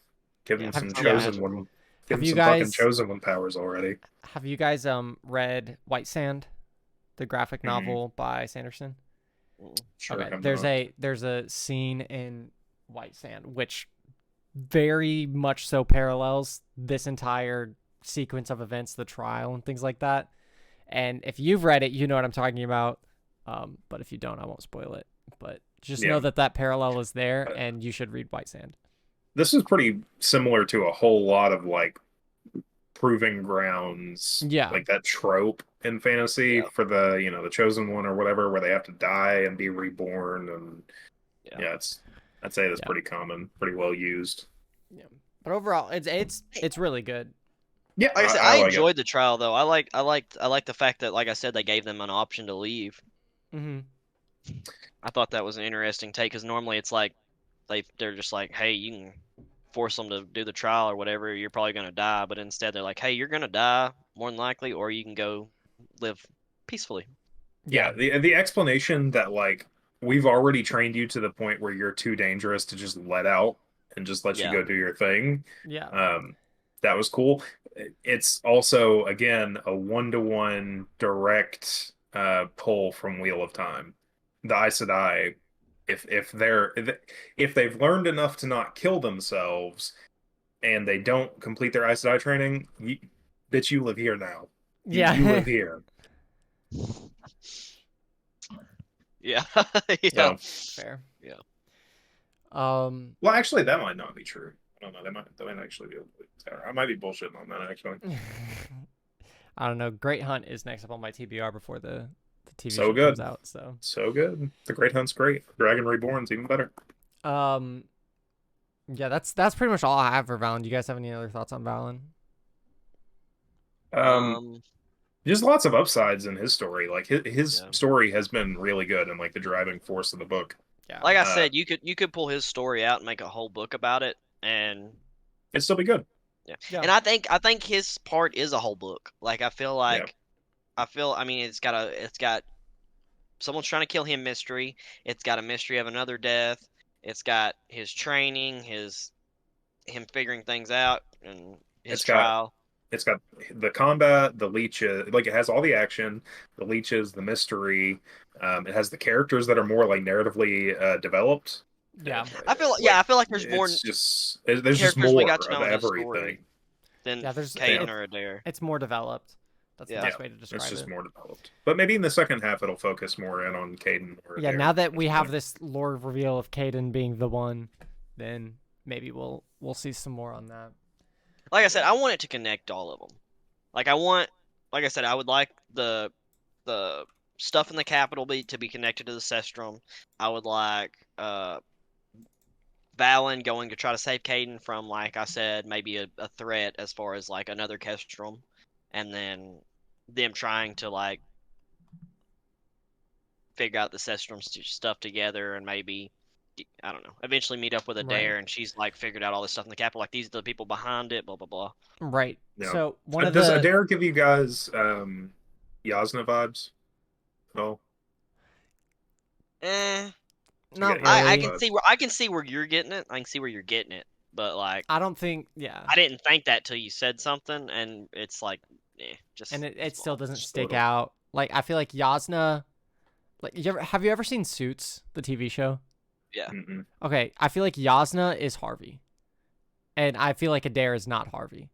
Give him Yeah, some something chosen magical. one. Give Have him you some fucking guys- chosen one powers already. Have you guys read White Sand, the graphic Mhm. novel by Sanderson? Sure. Okay, I'm there's a scene in White Sand which very much so parallels this entire sequence of events, the trial and things like that. And if you've read it, you know what I'm talking about. But if you don't, I won't spoil it. But just know Yeah. that parallel is there, and you should read White Sand. This is pretty similar to a whole lot of like proving grounds, Yeah. like that trope in fantasy Yeah. for the the chosen one or whatever, where they have to die and be reborn, and Yeah. I'd say that's Yeah. pretty common, pretty well used. Yeah. But overall, it's really good. Yeah, Like I said, I I like enjoyed the trial though. I liked the fact that, like I said, they gave them an option to leave. Mm-hmm. I thought that was an interesting take because normally it's like they're just like, hey, you can force them to do the trial or whatever. You're probably gonna die, but instead they're like, hey, you're gonna die more than likely, or you can go live peacefully. Yeah, the explanation that like we've already trained you to the point where you're too dangerous to just let out and just let you Yeah. go do your thing. Yeah. That was cool. It's also again a 1-to-1 direct pull from Wheel of Time. The Aes Sedai, if they've learned enough to not kill themselves and they don't complete their Aes Sedai training, bitch, you live here now. Yeah. You live here. Yeah. Yeah. Fair. Yeah. Um. Well, actually, that might not be true. I don't know. That might actually be. I might be bullshitting on that actually. I don't know. Great Hunt is next up on my TBR before the TV So show good. comes out. So So good. The Great Hunt's great. Dragon Reborn's even better. Yeah, that's pretty much all I have for Valen. Do you guys have any other thoughts on Valen? Um, just lots of upsides in his story. Like his Yeah. story has been really good and like the driving force of the book. Yeah. Like I said, you could pull his story out and make a whole book about it, and It'd still be good. yeah. Yeah. And I think his part is a whole book. Like Yeah. I mean it's got someone's trying to kill him mystery. It's got a mystery of another death. It's got his training, him figuring things out, and his It's got trial. it's got the combat, the leeches, like it has all the action, the leeches, the mystery. It has the characters that are more like narratively developed. Yeah. I feel like there's more There's just characters we more got to of know in his story everything. than Yeah, there's Caden or Adair. it's more developed. That's the Yeah. best way to describe It's just it. more developed. But maybe in the second half it'll focus more in on Caden or Yeah, Adair now that at we this have point. this lore reveal of Caden being the one, then maybe we'll see some more on that. Like I said, I want it to connect all of them. Like I said, I would like the stuff in the capital to be connected to the Cestrum. I would like Valen going to try to save Caden from, like I said, maybe a threat as far as like another Cestrum, and then them trying to like figure out the Cestrum stuff together, and maybe I don't know, eventually meet up with Adair, Right. and she's like figured out all this stuff in the capital. Like these are the people behind it. Blah blah blah. Right. Yeah. So one of Does the Adair give you guys Yasna vibes at all? Eh. not Yeah, really. I can see where you're getting it. I can see where you're getting it, but like I don't think. Yeah. I didn't think that till you said something, and it's like, just And it still doesn't just a stick little. out. Like I feel like Yasna. Like have you ever seen Suits, the TV show? yeah. Mm-mm. Okay, I feel like Yasna is Harvey, and I feel like Adair is not Harvey.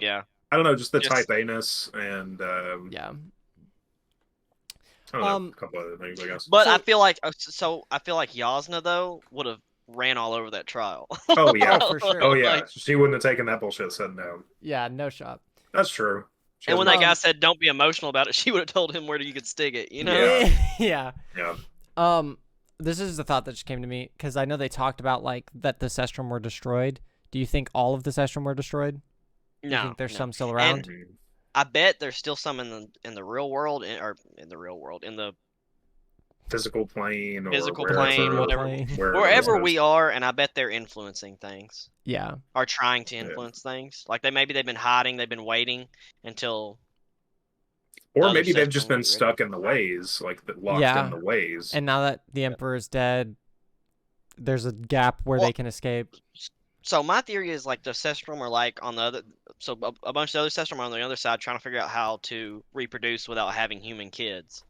Yeah. I don't know, just the Just- type A-ness and Yeah. I don't know, a couple other things, I guess. But So- I feel like I feel like Yasna though would have ran all over that trial. Oh yeah. Oh, for sure. Oh yeah. Like, She wouldn't have taken that bullshit sitting down. Yeah. No shot. That's true. She and when hasn't- that guy said don't be emotional about it, she would have told him where you could stick it, you know? Yeah. Yeah. Yeah. This is the thought that just came to me because I know they talked about like that the Cestrum were destroyed. Do you think all of the Cestrum were destroyed? Do you No. think there's no. some still around? Mhm. I bet there's still some in the real world in the Physical plane or Physical wherever, plane, whatever- wherever it's we are, and I bet they're influencing things. Yeah. Are trying to influence things. Like maybe they've been hiding, they've been waiting until Or other maybe they've systems just been get ready. stuck in the ways, like locked Yeah. in the ways. And now that the Emperor is dead, there's a gap where Well- they can escape. So my theory is like the Cestrum are like on the other, so a bunch of the other Cestrum are on the other side trying to figure out how to reproduce without having human kids,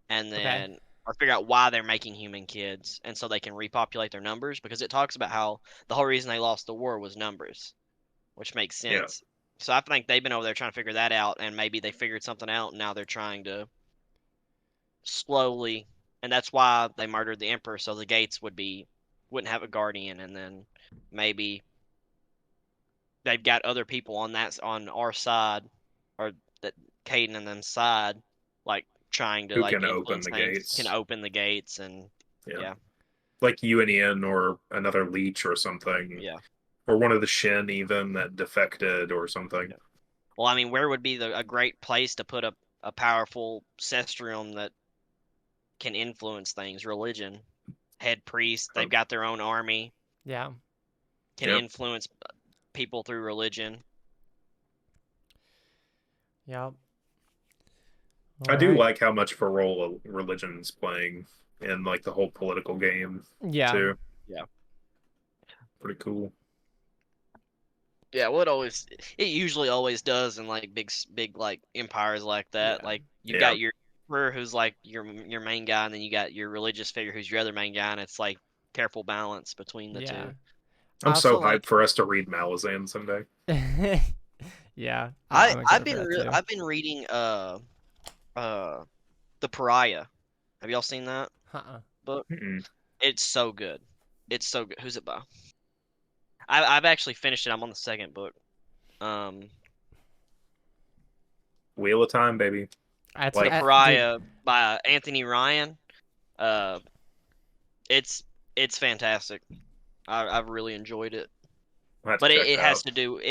and then or figure out why they're making human kids, and so they can repopulate their numbers because it talks about how the whole reason they lost the war was numbers, which makes sense. So I think they've been over there trying to figure that out, and maybe they figured something out, and now they're trying to slowly, and that's why they murdered the Emperor, so the gates wouldn't have a guardian, and then maybe they've got other people on our side, or that Caden and them side, like trying to Who like can open influence the things, gates. can open the gates, and yeah. Like UNEN or another leech or something. Yeah. Or one of the Shin even that defected or something. Yeah. Well, I mean, where would be a great place to put a powerful Cestrium that can influence things? Religion, head priest, they've got their own army, Yeah. can Yep. influence people through religion. Yep. I do Alright. like how much of a role religion's playing in like the whole political game Yeah. too. Yeah. Pretty cool. Yeah, well, it usually always does in like big like empires like that. Yeah. Like you Yeah. got your emperor who's like your main guy, and then you got your religious figure who's your other main guy, and it's like careful balance between the Yeah. two. I'm I so also hyped for us to read Malazan someday. Yeah. I'm I've excited been for that too. I've been reading The Pariah. Have y'all seen that? Uh-uh. Mm-mm. It's so good. It's so good. Who's it by? I've actually finished it. I'm on the second book. Wheel of Time, baby. That's Like- The dude, Pariah by Anthony Ryan. It's fantastic. I've really enjoyed it. I'll have to But check it out.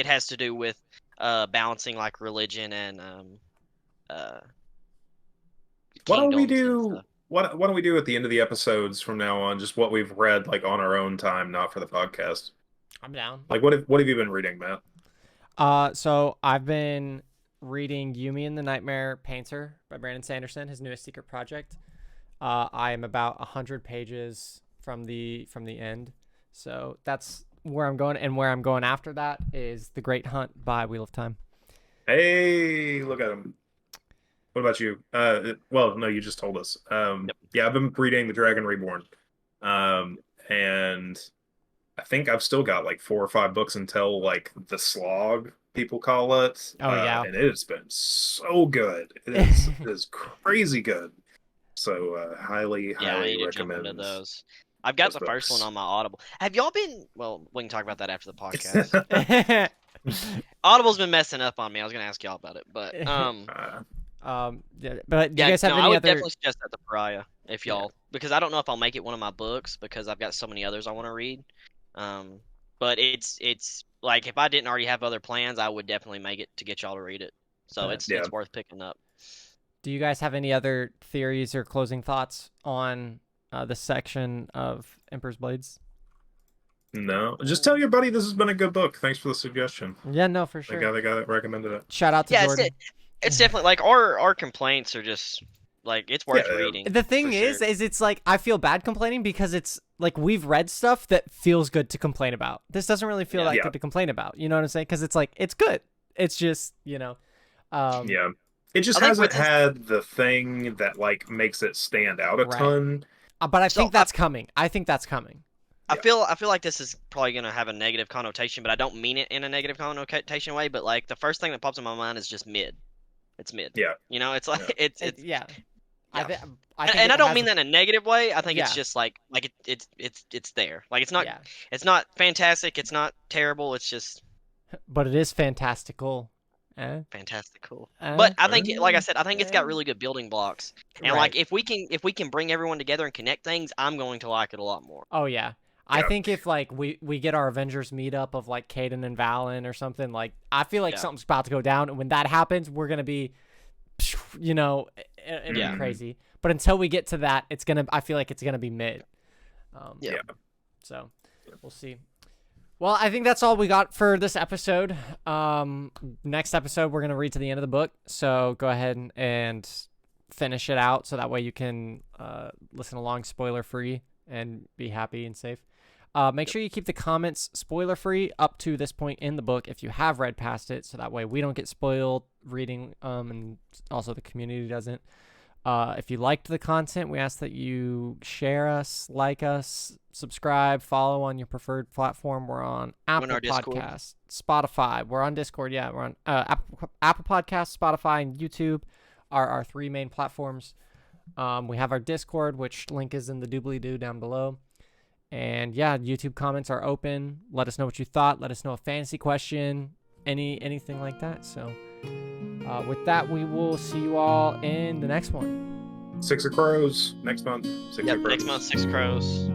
has to do with balancing like religion and uh Why don't we kingdoms and do stuff. why don't we do at the end of the episodes from now on just what we've read like on our own time, not for the podcast? I'm down. Like what have you been reading, Matt? So I've been reading Yumi and the Nightmare Painter by Brandon Sanderson, his newest secret project. I am about 100 pages from the end. So that's where I'm going, and where I'm going after that is The Great Hunt by Wheel of Time. Hey, look at him. What about you? Well, no, you just told us. Yep. Yeah, I've been reading The Dragon Reborn. And I think I've still got like 4 or 5 books until like the slog, people call it. Oh, yeah. And it has been so good. It is crazy good. So highly I need to jump recommend into those. I've got the first one on my Audible. Have y'all been? Well, we can talk about that after the podcast. Audible's been messing up on me. I was gonna ask y'all about it, but yeah, but do you guys have any I would other? definitely suggest that to Pariah if y'all, because I don't know if I'll make it one of my books because I've got so many others I want to read. But it's like if I didn't already have other plans, I would definitely make it to get y'all to read it. So it's worth picking up. Do you guys have any other theories or closing thoughts on this section of Emperor's Blades? No, just tell your buddy this has been a good book. Thanks for the suggestion. Yeah, no, for sure. The guy that recommended it. Shout out to Jordan. It's definitely like our complaints are just like it's worth reading. The thing is it's like I feel bad complaining because it's like we've read stuff that feels good to complain about. This doesn't really feel that good to complain about. You know what I'm saying? Because it's like it's good. It's just yeah. It just hasn't had the thing that like makes it stand out a ton. But I think that's coming. I feel like this is probably gonna have a negative connotation, but I don't mean it in a negative connotation way. But like the first thing that pops in my mind is just mid. It's mid. Yeah. You know, it's like it's yeah. I don't mean that in a negative way. I think it's just like it's there. Like it's not fantastic. It's not terrible. It's just. But it is fantastical. Fantastical. But I think, like I said, I think it's got really good building blocks. And like if we can bring everyone together and connect things, I'm going to like it a lot more. Oh yeah. I think if like we get our Avengers meetup of like Caden and Valen or something, like I feel like something's about to go down, and when that happens, we're gonna be, it'll be crazy. But until we get to that, I feel like it's gonna be mid. So we'll see. Well, I think that's all we got for this episode. Next episode, we're gonna read to the end of the book, so go ahead and finish it out, so that way you can listen along spoiler free and be happy and safe. Make sure you keep the comments spoiler-free up to this point in the book if you have read past it, so that way we don't get spoiled reading, and also the community doesn't. If you liked the content, we ask that you share us, like us, subscribe, follow on your preferred platform. We're on Apple Podcasts, Spotify. We're on Discord. Yeah, we're on Apple Podcasts, Spotify, and YouTube are our 3 main platforms. We have our Discord, which link is in the doobly-doo down below. And yeah, YouTube comments are open. Let us know what you thought. Let us know a fantasy question, anything like that. So with that, we will see you all in the next one. 6 of Crows next month. Next month, 6 Crows.